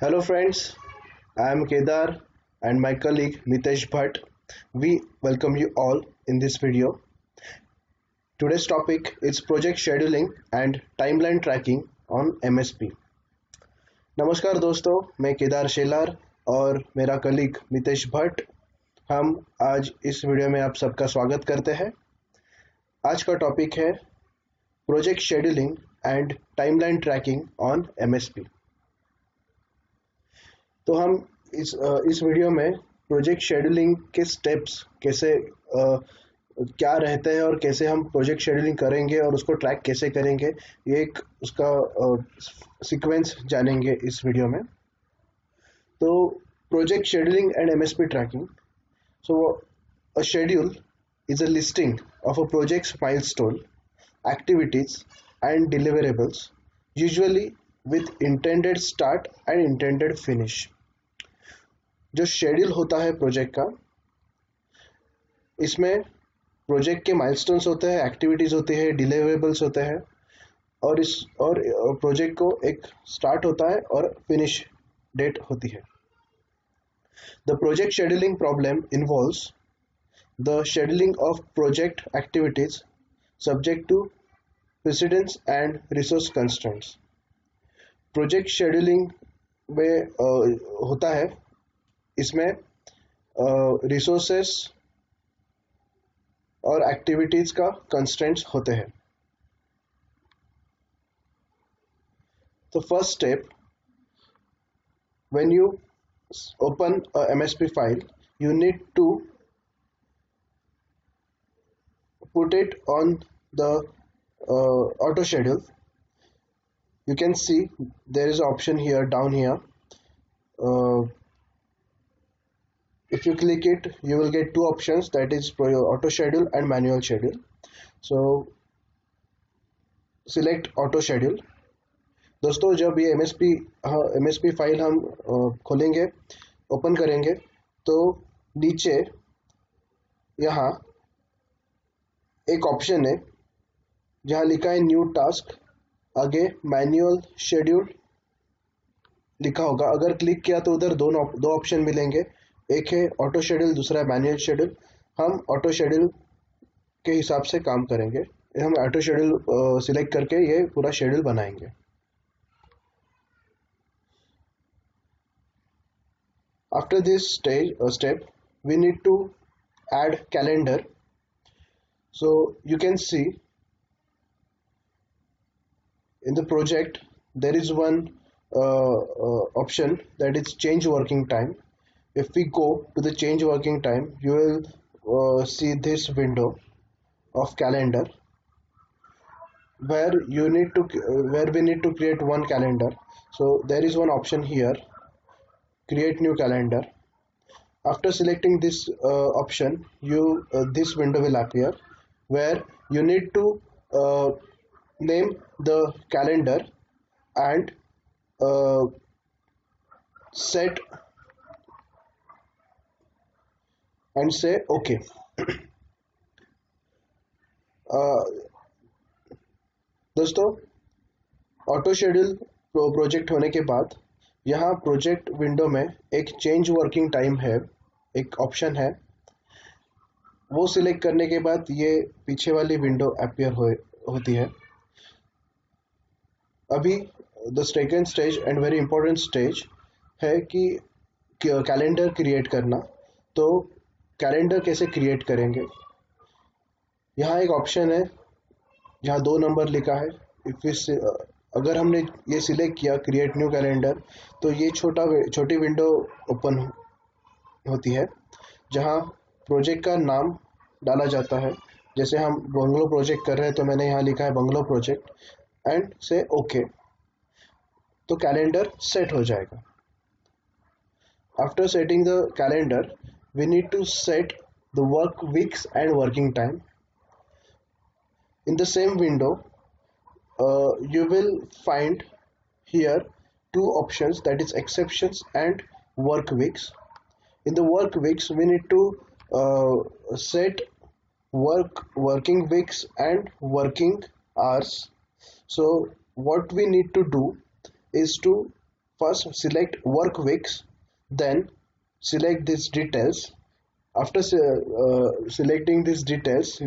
Hello friends, I am Kedar and my colleague Mitesh Bhatt. We welcome you all in this video. Today's topic is project scheduling and timeline tracking on MSP. नमस्कार दोस्तों, मैं केदार शेलार और मेरा colleague Mitesh Bhatt हम आज इस video में आप सबका स्वागत करते हैं। आज का टॉपिक है project scheduling and timeline tracking on MSP। तो हम इस वीडियो में प्रोजेक्ट शेड्यूलिंग के स्टेप्स कैसे क्या रहते हैं और कैसे हम प्रोजेक्ट शेड्यूलिंग करेंगे और उसको ट्रैक कैसे करेंगे, ये एक उसका सीक्वेंस जानेंगे इस वीडियो में। तो project scheduling and MSP tracking. So a schedule is a listing of a project's milestone, activities and deliverables, usually with intended start and intended finish। जो शेड्यूल होता है प्रोजेक्ट का, इसमें प्रोजेक्ट के माइलस्टोन्स होते हैं, एक्टिविटीज होती है, डिलीवरेबल्स होते हैं और प्रोजेक्ट को एक स्टार्ट होता है और फिनिश डेट होती है। The project scheduling problem involves the scheduling of project activities subject to precedence and resource constraints। Project scheduling में होता है, इसमें रिसोर्सेस और एक्टिविटीज का कंस्ट्रेंट्स होते हैं। तो first step, when you open a MSP file, you need to put it on the auto schedule. You can see there is an option here down here. If you click it, you will get two options, that is auto schedule and manual schedule. So select auto schedule। दोस्तों, जब ये MSP file हम खोलेंगे, open करेंगे, तो नीचे यहाँ एक ऑप्शन है जहाँ लिखा है न्यू टास्क, आगे मैनुअल शेड्यूल लिखा होगा। अगर क्लिक किया तो उधर दो ऑप्शन मिलेंगे, एक है ऑटो शेड्यूल, दूसरा है मैनुअल शेड्यूल। हम ऑटो शेड्यूल के हिसाब से काम करेंगे, हम ऑटो शेड्यूल सिलेक्ट करके ये पूरा शेड्यूल बनाएंगे। After this step we need to add calendar. So you can see in the project there is one option, that is change working time. If we go to the change working time, you will see this window of calendar where we need to create one calendar. So there is one option here, create new calendar. After selecting this option, this window will appear where you need to name the calendar and set and say OK। दोस्तों, auto schedule project होने के बाद यहाँ project window में एक change working time है, एक option है। वो सिलेक्ट करने के बाद ये पीछे वाली विंडो अपीयर होती है। अभी the second stage and very important stage है कि कैलेंडर क्रिएट करना। तो कैलेंडर कैसे क्रिएट करेंगे, यहाँ एक ऑप्शन है जहाँ 2 नंबर लिखा है। अगर हमने ये सिलेक्ट किया क्रिएट न्यू कैलेंडर, तो ये छोटी विंडो ओपन होती है जहाँ प्रोजेक्ट का नाम डाला जाता है। जैसे हम बंगलो प्रोजेक्ट कर रहे हैं, तो मैंने यहाँ लिखा है बंगलो प्रोजेक्ट एंड से ओके, तो कैलेंडर सेट हो जाएगा। After setting the calendar, we need to set the work weeks and working time. In the same window you will find here 2 options, that is exceptions and work weeks। In the work weeks, we need to set working weeks and working hours। So what we need to do is to first select work weeks, then select these details. After selecting these details,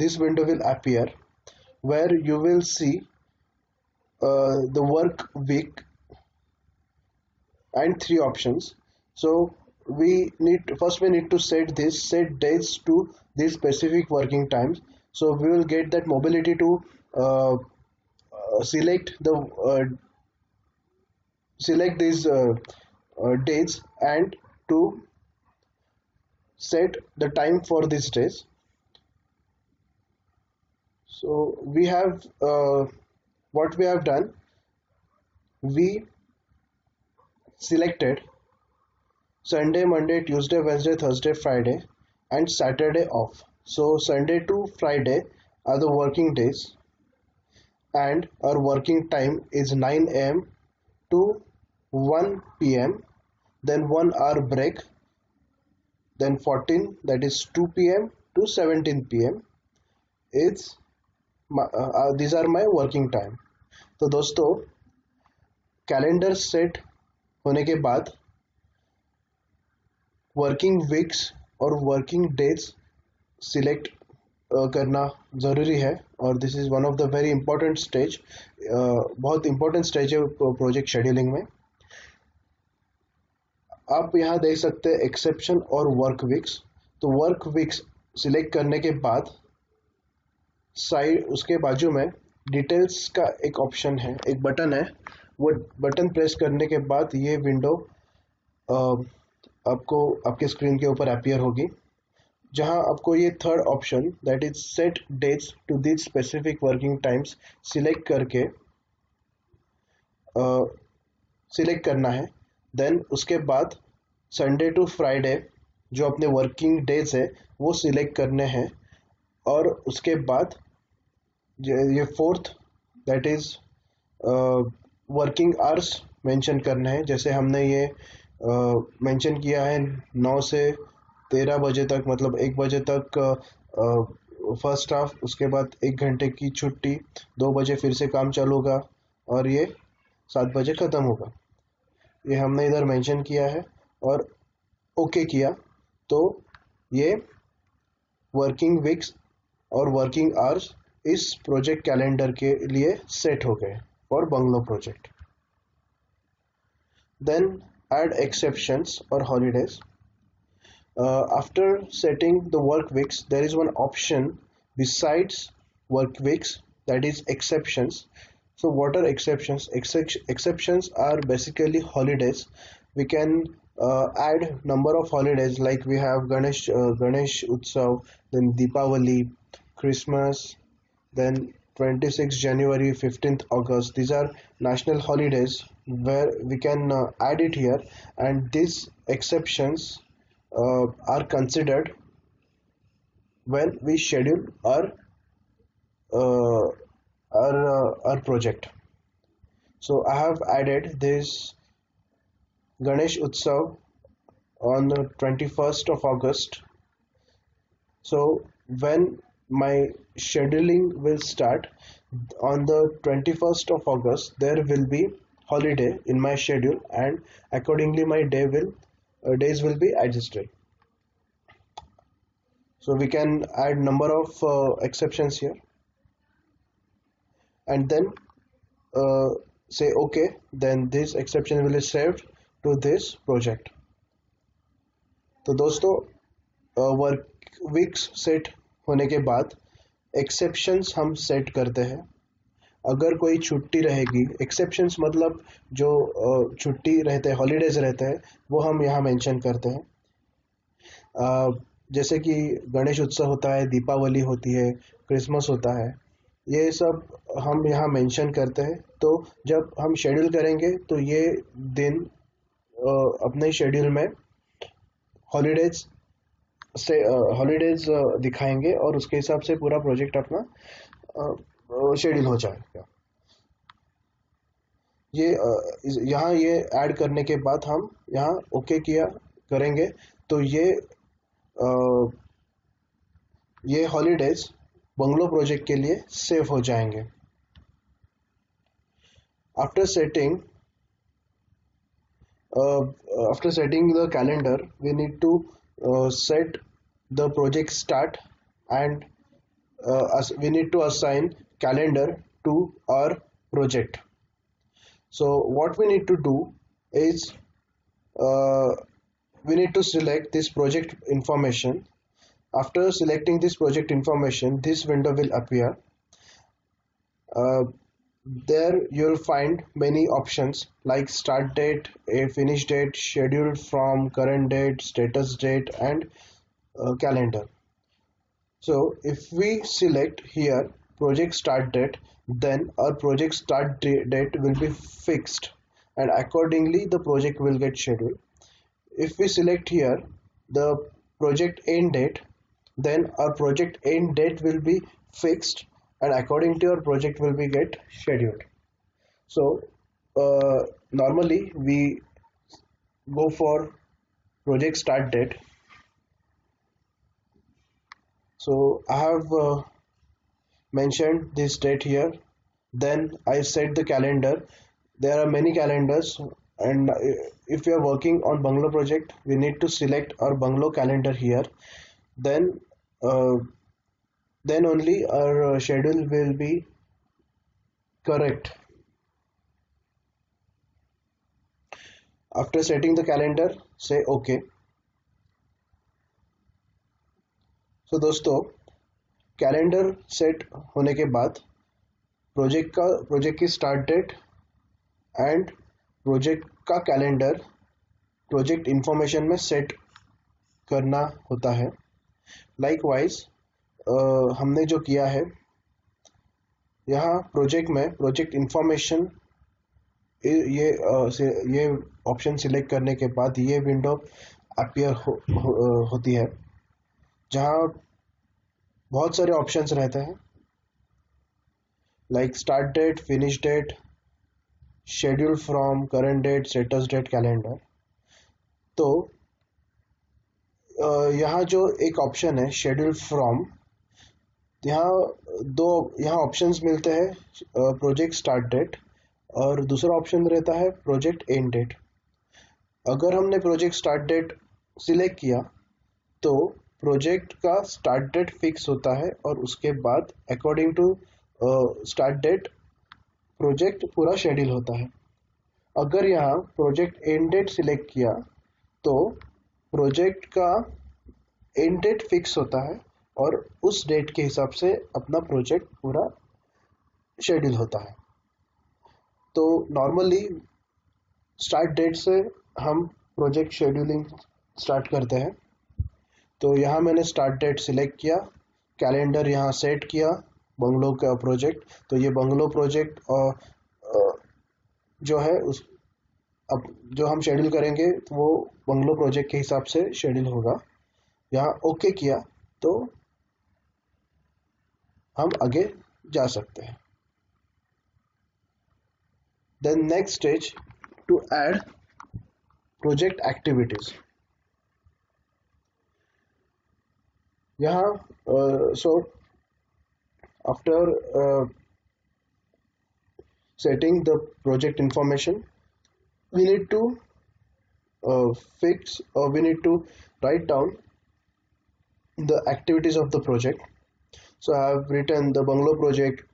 this window will appear where you will see the work week and three options. So we need to set dates to these specific working times. So we will get that mobility to select these dates and to set the time for these days. So we have what we have done, we selected Sunday, Monday, Tuesday, Wednesday, Thursday, Friday and Saturday off. So Sunday to Friday are the working days and our working time is 9 a.m. to 1 p.m. then 1 hour break, then 14, that is 2 p.m. to 17 p.m. is these are my working time. तो दोस्तों calendar set होने के बाद working weeks और working days select करना ज़रूरी है और this is one of the very important stage, बहुत इंपॉर्टेंट स्टेज है प्रोजेक्ट शेड्यूलिंग में. आप यहाँ देख सकते हैं एक्सेप्शन और वर्क वीक्स. तो वर्क वीक्स सिलेक्ट करने के बाद साइड उसके बाजू में डिटेल्स का एक ऑप्शन है, एक बटन है. वो बटन प्रेस करने के बाद ये विंडो आपको आपके स्क्रीन के ऊपर अपीयर होगी, जहां आपको ये third option that is set dates to this specific working times select करके सिलेक्ट करना है. देन उसके बाद संडे टू फ्राइडे जो अपने वर्किंग डेज है वो सिलेक्ट करने हैं और उसके बाद ये fourth that is working hours mention करना है. जैसे हमने ये मेंशन किया है 9 से 13 बजे तक, मतलब 1 बजे तक फर्स्ट हाफ, उसके बाद 1 घंटे की छुट्टी, 2 बजे फिर से काम चालू होगा और ये 7 बजे ख़त्म होगा. ये हमने इधर मेंशन किया है और ओके किया तो ये वर्किंग वीक्स और वर्किंग आवर्स इस प्रोजेक्ट कैलेंडर के लिए सेट हो गए for bungalow project. Then add exceptions or holidays. After setting the work weeks, there is one option besides work weeks, that is exceptions. So what are exceptions? Exceptions are basically holidays. We can add number of holidays, like we have Ganesh Utsav, then Deepavali, Christmas, then 26th January, 15th August. These are national holidays where we can add it here, and these exceptions are considered when we schedule our project. So I have added this Ganesh Utsav on the 21st of August. So when my scheduling will start on the 21st of August, there will be holiday in my schedule and accordingly my days will be adjusted. So we can add number of exceptions here and then say okay, then this exception will be saved to this project. तो दोस्तों work weeks set होने के बाद exceptions हम set करते हैं. अगर कोई छुट्टी रहेगी, एक्सेप्शंस मतलब जो छुट्टी रहते हैं, हॉलीडेज रहते हैं, वो हम यहाँ मेंशन करते हैं. जैसे कि गणेश उत्सव होता है, दीपावली होती है, क्रिसमस होता है, ये सब हम यहाँ मेंशन करते हैं. तो जब हम शेड्यूल करेंगे तो ये दिन अपने शेड्यूल में हॉलीडेज दिखाएंगे और उसके हिसाब से पूरा प्रोजेक्ट अपना शेड्यूल हो जाएगा. ये यहाँ ये ऐड करने के बाद हम यहाँ ओके करेंगे तो ये हॉलीडेज बंगलो प्रोजेक्ट के लिए सेव हो जाएंगे. After setting after setting the calendar, we need to set the project start, and we need to assign calendar to our project. So what we need to do is uh, we need to select this project information. After selecting this project information, this window will appear. uh, there you'll find many options like start date, a finish date, schedule from, current date, status date, and calendar. So if we select here project start date, then our project start date will be fixed, and accordingly the project will get scheduled. If we select here the project end date, then our project end date will be fixed, and according to our project will be get scheduled. So normally we go for project start date. So I have mentioned this date here. Then I set the calendar. There are many calendars, and if we are working on bungalow project, we need to select our bungalow calendar here. Then uh, then only our schedule will be correct. After setting the calendar, say OK. So दोस्तों, calendar set होने के बाद project की start date and project का calendar project information में set करना होता है. लाइकवाइज हमने जो किया है यहाँ प्रोजेक्ट में प्रोजेक्ट इंफॉर्मेशन, ये ऑप्शन सिलेक्ट करने के बाद ये विंडो अपीयर होती है, जहाँ बहुत सारे ऑप्शंस रहते हैं like start date, finish date, schedule from, current date, status date, calendar. तो यहाँ जो एक ऑप्शन है शेड्यूल फ्रॉम, यहाँ ऑप्शंस मिलते हैं, प्रोजेक्ट स्टार्ट डेट और दूसरा ऑप्शन रहता है प्रोजेक्ट एंड डेट. अगर हमने प्रोजेक्ट स्टार्ट डेट सिलेक्ट किया तो प्रोजेक्ट का स्टार्ट डेट फिक्स होता है और उसके बाद according to start date project पूरा शेड्यूल होता है. अगर यहाँ प्रोजेक्ट एंड डेट सिलेक्ट किया तो प्रोजेक्ट का एंड डेट फिक्स होता है और उस डेट के हिसाब से अपना प्रोजेक्ट पूरा शेड्यूल होता है. तो नॉर्मली स्टार्ट डेट से हम प्रोजेक्ट शेड्यूलिंग स्टार्ट करते हैं. तो यहाँ मैंने स्टार्ट डेट सिलेक्ट किया, कैलेंडर यहाँ सेट किया, बंगलो का प्रोजेक्ट. तो ये बंगलो प्रोजेक्ट जो है उस अब जो हम शेड्यूल करेंगे तो वो बंगलो प्रोजेक्ट के हिसाब से शेड्यूल होगा. यहाँ ओके किया तो हम आगे जा सकते हैं. Then next stage to add project activities. यहाँ so after setting the project information, we need to we need to write down the activities of the project. So I have written the bungalow project,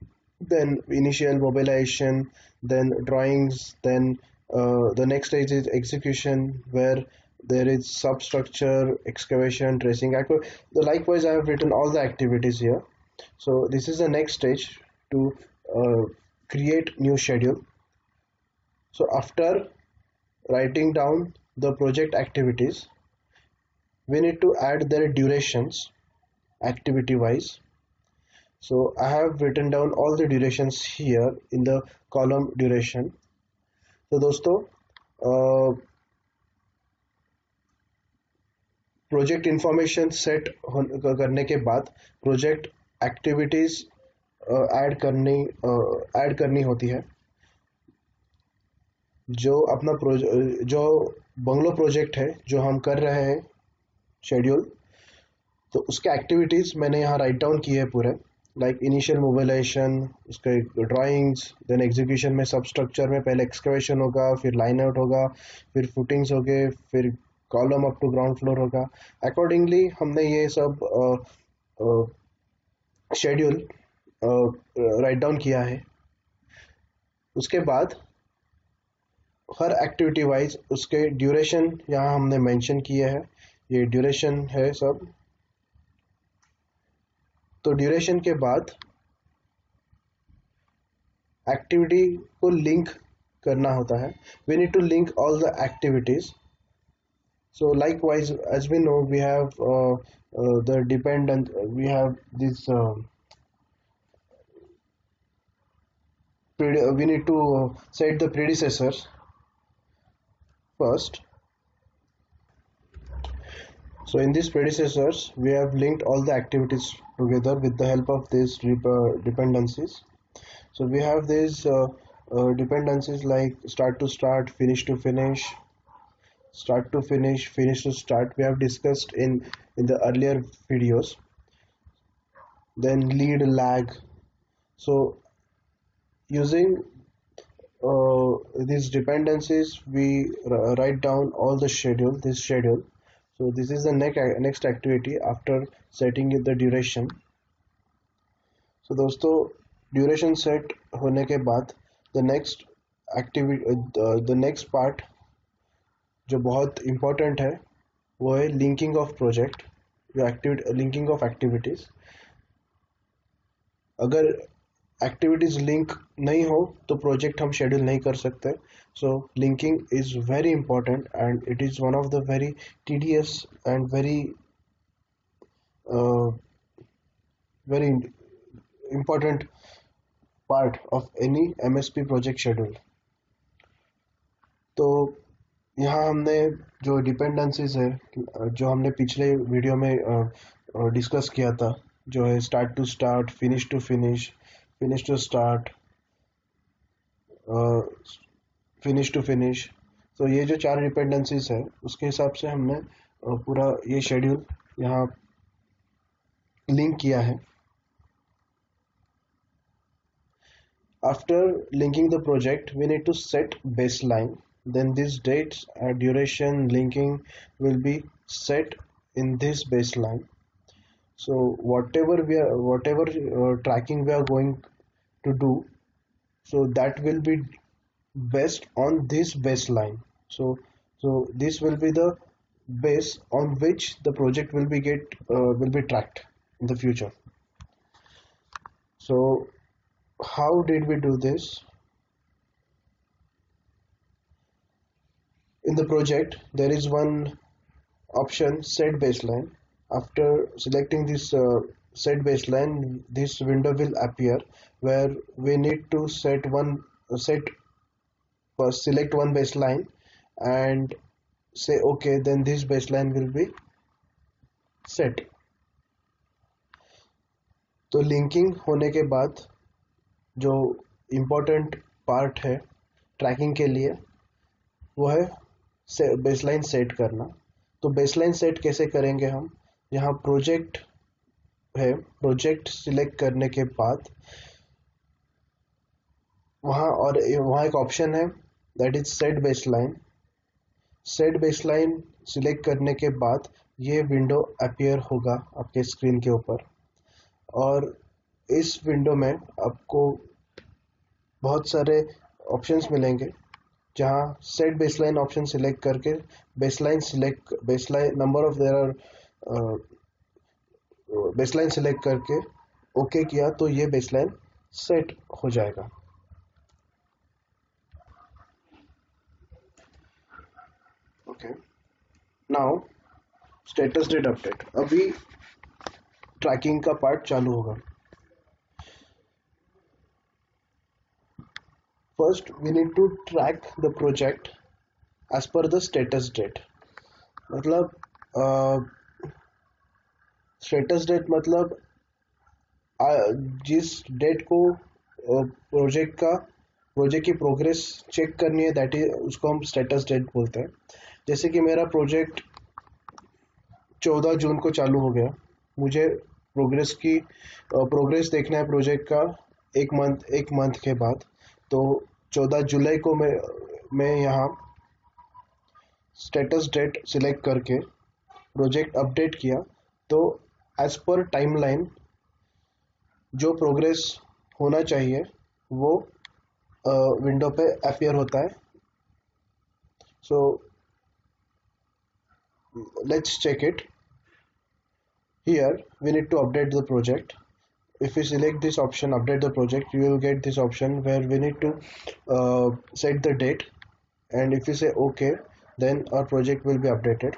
then initial mobilization, then drawings, then the next stage is execution, where there is substructure, excavation, tracing. Likewise, I have written all the activities here. So this is the next stage to create new schedule. So after writing down the project activities, we need to add their durations activity wise. So I have written down all the durations here in the column duration. तो दोस्तों project information set करने के बाद project activities add करनी होती है. जो अपना जो बंगलो प्रोजेक्ट है जो हम कर रहे हैं शेड्यूल, तो उसके एक्टिविटीज मैंने यहाँ राइट डाउन किए पूरे. लाइक इनिशियल मोबिलाइजेशन, उसके ड्राइंग्स, देन एग्जीक्यूशन में सब स्ट्रक्चर में पहले एक्सकवेशन होगा, फिर लाइन आउट होगा, फिर फुटिंग्स होंगे, फिर column up to ground floor होगा। अकॉर्डिंगली हमने ये सब शेड्यूल राइट डाउन किया है। उसके बाद हर एक्टिविटी वाइज उसके ड्यूरेशन यहाँ हमने मेंशन किए हैं, ये ड्यूरेशन है सब। तो ड्यूरेशन के बाद एक्टिविटी को लिंक करना होता है। We need to link all the activities. So likewise, as we know, we have the dependent, we have this, we need to set the predecessors first. So in these predecessors, we have linked all the activities together with the help of these dependencies. So we have these dependencies like start to start, finish to finish, start to finish, finish to start. We have discussed in the earlier videos. Then lead, lag. So using these dependencies, we write down all the schedule, this schedule. So this is the next activity after setting the duration. So दोस्तों, duration set होने के बाद the next activity, the next part जो बहुत important है वो है linking of project, linking of activities. अगर activities link नहीं हो तो project हम schedule नहीं कर सकते. So linking is very important and it is one of the very tedious and very important part of any MSP project schedule. तो यहाँ हमने जो डिपेंडेंसीज है जो हमने पिछले वीडियो में डिस्कस किया था, जो है start to start, finish to finish, finish to start, finish to finish. तो ये जो 4 डिपेंडेंसीज है उसके हिसाब से हमने पूरा ये शेड्यूल यहाँ लिंक किया है। After linking the project, we need to set baseline. Then these dates and duration linking will be set in this baseline. So whatever tracking we are going to do, so that will be based on this baseline. So this will be the base on which the project will be tracked in the future. So how did we do this? In the project, there is one option, set baseline. After selecting this set baseline, this window will appear where we need to select one baseline and say okay, then this baseline will be set. तो linking होने के बाद जो important part है trekking के लिए वो है बेसलाइन सेट करना। तो बेसलाइन सेट कैसे करेंगे हम? यहाँ प्रोजेक्ट है, प्रोजेक्ट सिलेक्ट करने के बाद वहाँ एक ऑप्शन है that is set baseline. Set baseline select करने के बाद ये विंडो अपीयर होगा आपके स्क्रीन के ऊपर, और इस विंडो में आपको बहुत सारे ऑप्शंस मिलेंगे जहाँ सेट बेसलाइन ऑप्शन सिलेक्ट करके baseline number of baseline select करके ओके किया तो ये बेसलाइन सेट हो जाएगा। Okay, now status date update. अभी ट्रैकिंग का पार्ट चालू होगा। First, we need to track the project as per the status date. मतलब status date मतलब जिस डेट को प्रोजेक्ट की प्रोग्रेस चेक करनी है, दैट इज उसको हम स्टेटस डेट बोलते हैं। जैसे कि मेरा प्रोजेक्ट 14 जून को चालू हो गया, मुझे प्रोग्रेस देखना है प्रोजेक्ट का एक मंथ के बाद। तो 14 जुलाई को मैं यहाँ स्टेटस डेट सिलेक्ट करके प्रोजेक्ट अपडेट किया, तो एज पर टाइमलाइन जो प्रोग्रेस होना चाहिए वो विंडो पे अपीयर होता है। So let's check it. Here we need to update the project. If we select this option, update the project, you will get this option where we need to set the date, and if you say OK, then our project will be updated.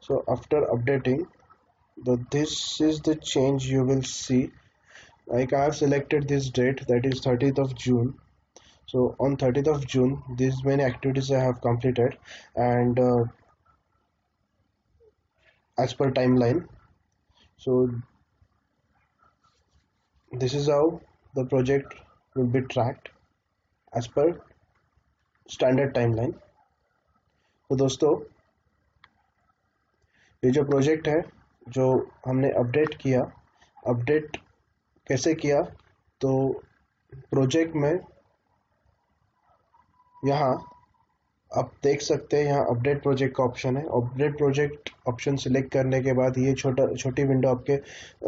So after updating, this is the change you will see. Like I have selected this date, that is 30th of June. So on 30th of June, these many activities I have completed, and as per timeline. So this is how the project will be tracked as per standard timeline. तो दोस्तों, ये जो project है जो हमने update कैसे किया, तो प्रोजेक्ट में यहाँ आप देख सकते हैं, यहाँ अपडेट प्रोजेक्ट का ऑप्शन है। अपडेट प्रोजेक्ट ऑप्शन सिलेक्ट करने के बाद ये छोटी विंडो आपके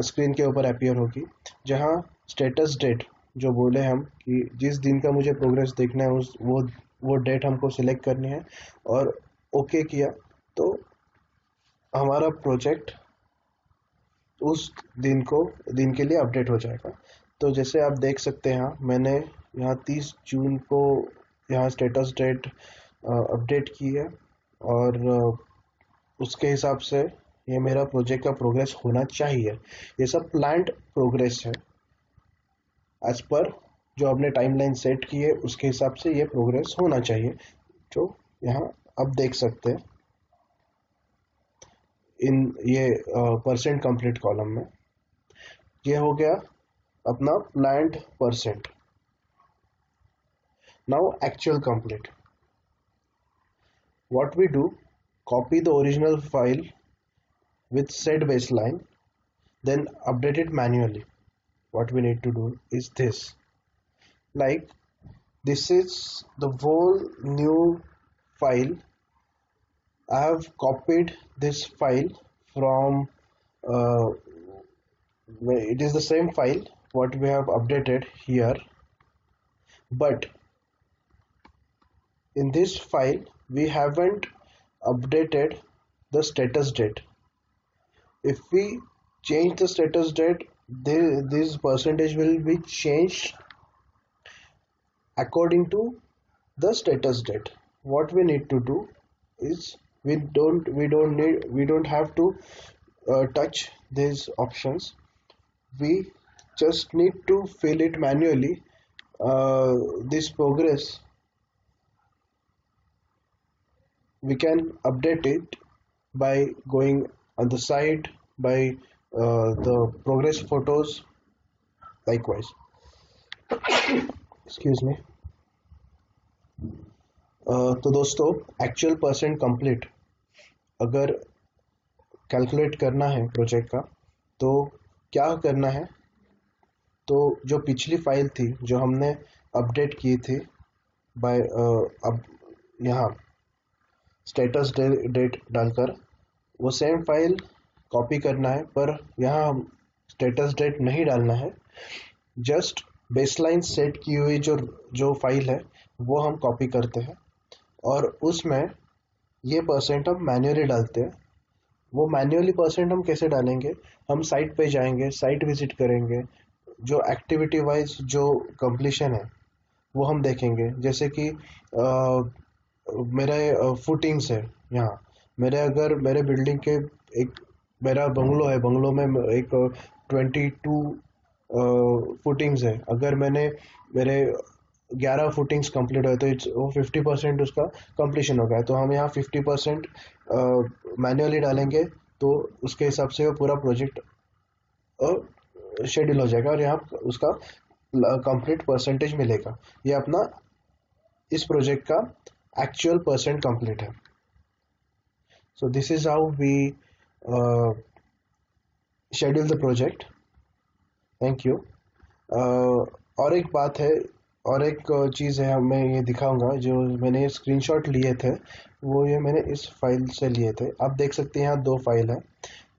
स्क्रीन के ऊपर अपीयर होगी, जहाँ स्टेटस डेट जो बोले हम कि जिस दिन का मुझे प्रोग्रेस देखना है वो डेट हमको सिलेक्ट करनी है, और ओके किया तो हमारा प्रोजेक्ट उस दिन के लिए अपडेट हो जाएगा। तो जैसे आप देख सकते हैं, मैंने यहाँ 30 जून को यहाँ स्टेटस डेट अपडेट की है, और उसके हिसाब से ये मेरा प्रोजेक्ट का प्रोग्रेस होना चाहिए। ये सब प्लान्ड प्रोग्रेस है, एज पर जो आपने टाइमलाइन सेट की है उसके हिसाब से ये प्रोग्रेस होना चाहिए, जो यहाँ आप देख सकते हैं इन ये परसेंट कंप्लीट कॉलम में। ये हो गया अपना planned percent. Now actual complete. What we do, copy the original file with said baseline, then update it manually. What we need to do is this. Like, this is the whole new file. I have copied this file from it is the same file what we have updated here, but in this file we haven't updated the status date. If we change the status date, this percentage will be changed according to the status date. What we need to do is we don't have to touch these options. We just need to fill it manually. This progress we can update it by going on the site, by the progress photos likewise. Excuse me. तो दोस्तों, actual percent complete अगर calculate करना है project का, तो क्या करना है, तो जो पिछली फाइल थी जो हमने अपडेट की थी बाय अब यहाँ स्टेटस डेट डालकर, वो सेम फाइल कॉपी करना है, पर यहाँ हम स्टेटस डेट नहीं डालना है। जस्ट बेसलाइन सेट की हुई जो फाइल है वो हम कॉपी करते हैं, और उसमें ये परसेंट हम मैन्युअली डालते हैं। वो मैन्युअली परसेंट हम कैसे डालेंगे, हम साइट पे जाएंगे, साइट विजिट करेंगे, जो एक्टिविटी वाइज जो कंप्लीशन है वो हम देखेंगे। जैसे कि मेरे फुटिंग्स है, यहाँ मेरे बिल्डिंग के एक मेरा बंगलो है, बंगलो में एक 22 फुटिंग्स है। अगर मेरे 11 फुटिंग्स कंप्लीट हुए तो वो 50% उसका कंप्लीशन हो गया। तो हम यहाँ 50% मैन्युअली डालेंगे, तो उसके हिसाब से वो पूरा प्रोजेक्ट शेड्यूल हो जाएगा, और यहाँ उसका कंप्लीट परसेंटेज मिलेगा। ये अपना इस प्रोजेक्ट का एक्चुअल परसेंट कंप्लीट है। So this is how we schedule the project. Thank you. और एक बात है, और एक चीज़ है, मैं ये दिखाऊंगा। जो मैंने स्क्रीनशॉट लिए थे वो ये मैंने इस फाइल से लिए थे। आप देख सकते हैं यहाँ दो फाइल है।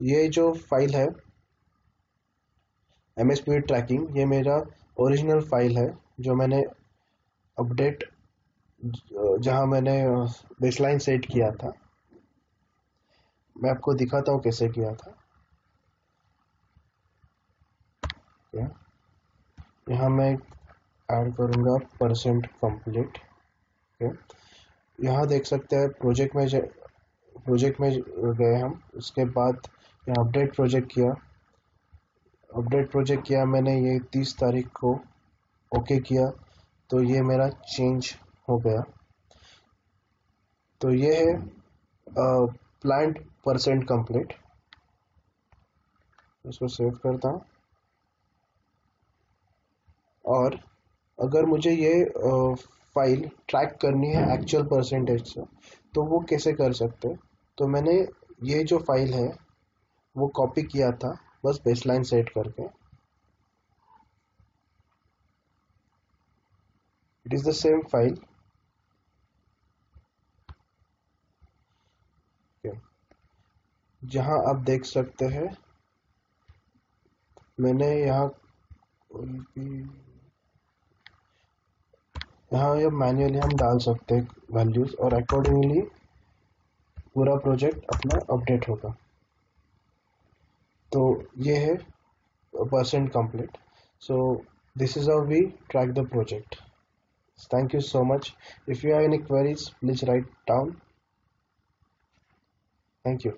ये जो फाइल है MS स्पीड ट्रैकिंग, ये मेरा ओरिजिनल फाइल है जो मैंने अपडेट, जहाँ मैंने बेसलाइन सेट किया था। मैं आपको दिखाता हूँ कैसे किया था। यहाँ मैं ऐड करूँगा %complete। यहाँ देख सकते हैं प्रोजेक्ट में गए हम। उसके बाद यहाँ अपडेट प्रोजेक्ट किया मैंने, ये 30 तारीख को ओके किया, तो ये मेरा चेंज हो गया। तो ये है प्लांट %complete। इसको सेव करता हूँ। और अगर मुझे ये फाइल ट्रैक करनी है एक्चुअल परसेंटेज से, तो वो कैसे कर सकते हैं? तो मैंने ये जो फाइल है वो कॉपी किया था बस बेसलाइन सेट करके। It is the same file. जहां आप देख सकते हैं मैंने यहाँ ये मैन्युअली हम डाल सकते हैं वैल्यूज, और अकॉर्डिंगली पूरा प्रोजेक्ट अपना अपडेट होगा। तो ये है %complete। So this is how we track the project. Thank you so much. If you have any queries, please write down. Thank you.